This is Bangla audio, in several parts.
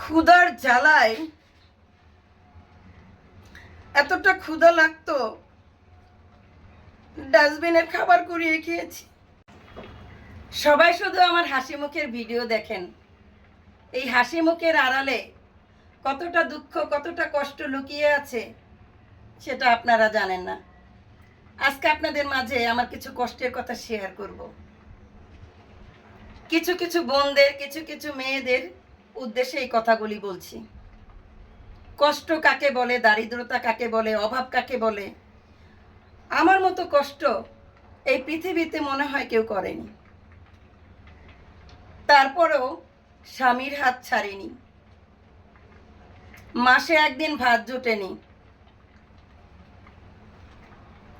ক্ষুধার জ্বালায় এতটা ক্ষুধা লাগতো, ডাস্টবিনের খাবার কুড়িয়ে খেয়েছি। সবাই শুধু আমার হাসি মুখের ভিডিও দেখেন, এই হাসি মুখের আড়ালে কতটা দুঃখ, কতটা কষ্ট লুকিয়ে আছে সেটা আপনারা জানেন না। আজকে আপনাদের মাঝে আমার কিছু কষ্টের কথা শেয়ার করব। কিছু কিছু বোনদের, কিছু কিছু মেয়েদের উদ্দেশ্যে এই কথাগুলি বলছি। কষ্ট কাকে বলে, দারিদ্রতা কাকে বলে, অভাব কাকে বলে, আমার মতো কষ্ট এই পৃথিবীতে মনে হয় কেউ করেনি। তারপরেও স্বামীর হাত ছাড়িনি। মাসে একদিন ভাত জুটেনি,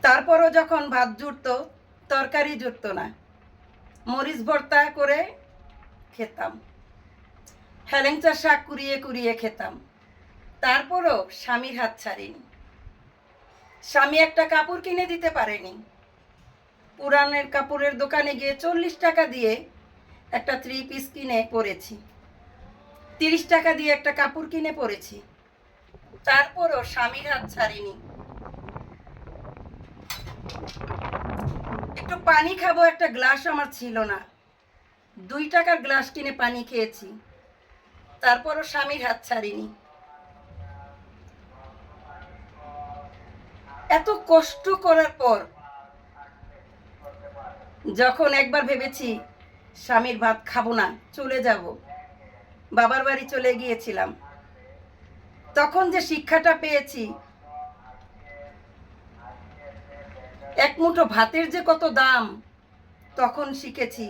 তারপরও যখন ভাত জুটতো তরকারি জুটতো না, মরিচ ভর্তা করে খেতাম, হেলেঞ্চা শাক কুড়িয়ে কুড়িয়ে খেতাম। তারপরও স্বামীর হাত ছাড়িনি। স্বামী একটা কাপড় কিনে দিতে পারেনি। পুরানের কাপড়ের দোকানে গিয়ে 40 টাকা দিয়ে একটা 3 পিস কিনে পরেছি, 30 টাকা দিয়ে একটা কাপড় কিনে পরেছি, তারপরও স্বামীর হাত ছাড়িনি। একটু পানি খাবো, একটা গ্লাস আমার ছিল না, 2 টাকার গ্লাস কিনে পানি খেয়েছি, তারপরও স্বামীর হাত ছাড়িনি। এত কষ্ট করার পর যখন একবার ভেবেছি স্বামীর ভাত খাবো না, চলে যাব, বাবার বাড়ি চলে গিয়েছিলাম, তখন যে শিক্ষাটা পেয়েছি, এক মুঠো ভাতের যে কত দাম, তখন শিখেছি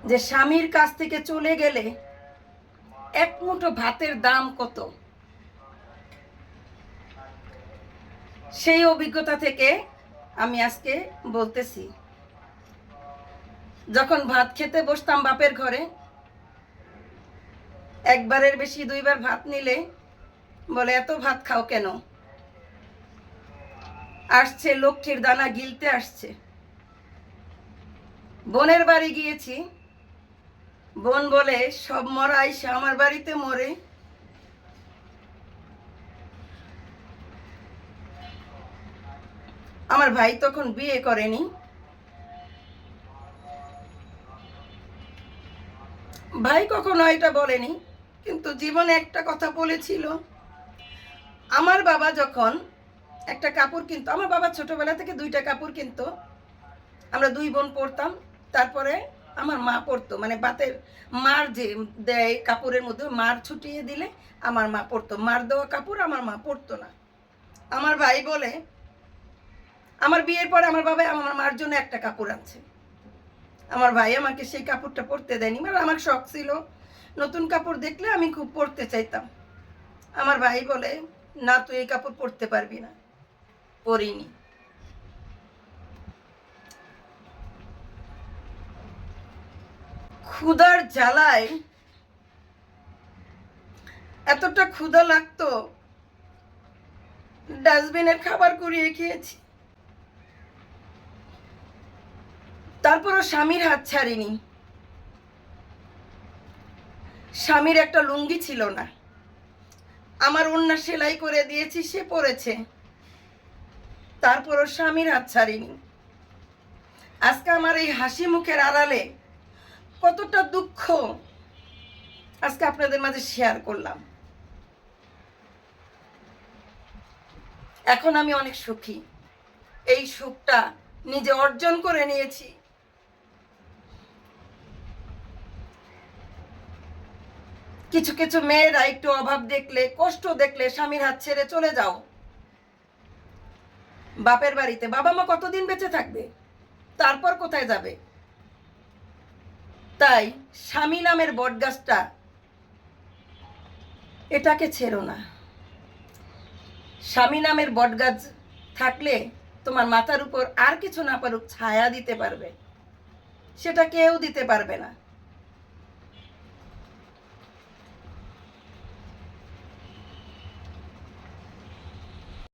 যে স্বামীর কাছ থেকে চলে গেলে এক মুঠো ভাতের দাম কত। সেই অভিজ্ঞতা থেকে আমি আজকে বলতেছি। যখন ভাত খেতে বসতাম বাপের ঘরে, একবারের বেশি 2 বার ভাত নিলে বলে এত ভাত খাও কেন, আসছে লক্ষ্মীর দানা গিলতে আসছে। বোনের বাড়ি গিয়েছি, বোন বলে সব মরা আইসা আমার বাড়িতে মরে। আমার ভাই তখন বিয়ে করেনি, ভাই কখনো এটা বলেনি, কিন্তু জীবনে একটা কথা বলেছিল। আমার বাবা যখন একটা কাপড় কিনতো, আমার বাবা ছোটবেলা থেকে 2টা কাপড় কিনতো, আমরা 2 বোন পরতাম, তারপরে আমার মা পরতো, মানে বাতের মার যে দেয় কাপড়ের মধ্যে মার ছুটিয়ে দিলে আমার মা পরতো, মার দেওয়া কাপড় আমার মা পরতো না। আমার ভাই বলে আমার বিয়ের পরে আমার বাবা আমার মার জন্য একটা কাপড় আনছে, আমার ভাই আমাকে সেই কাপড়টা পরতে দেয়নি। মানে আমার শখ ছিল, নতুন কাপড় দেখলে আমি খুব পরতে চাইতাম। আমার ভাই বলে না, তুই এই কাপড় পরতে পারবি না, পরিনি। ক্ষুধার জ্বালায় এতটা ক্ষুধা লাগতো, ডাস্টবিনের খাবার কুড়িয়ে খেয়েছি, তারপরও স্বামীর হাত ছাড়িনি। স্বামীর একটা লুঙ্গি ছিল না, আমার ওড়না সেলাই করে দিয়েছি, সে পরেছে, তারপরও স্বামীর হাত ছাড়িনি। আজকে আমার এই হাসি মুখের আড়ালে কতটা দুঃখ আজকে আপনাদের মাঝে শেয়ার করলাম। এখন আমি অনেক সুখী, এই সুখটা নিজে অর্জন করে নিয়েছি। কিছু কিছু মেয়েরা একটু অভাব দেখলে, কষ্ট দেখলে স্বামীর হাত ছেড়ে চলে যাও বাপের বাড়িতে। বাবা মা কতদিন বেঁচে থাকবে, তারপর কোথায় যাবে? তাই স্বামী নামের বটগাছটা, এটাকে ছেড়ো না। স্বামী নামের বটগাছ থাকলে তোমার মাথার উপর আর কিছু না পারুক ছায়া দিতে পারবে, সেটা কেউ দিতে পারবে না।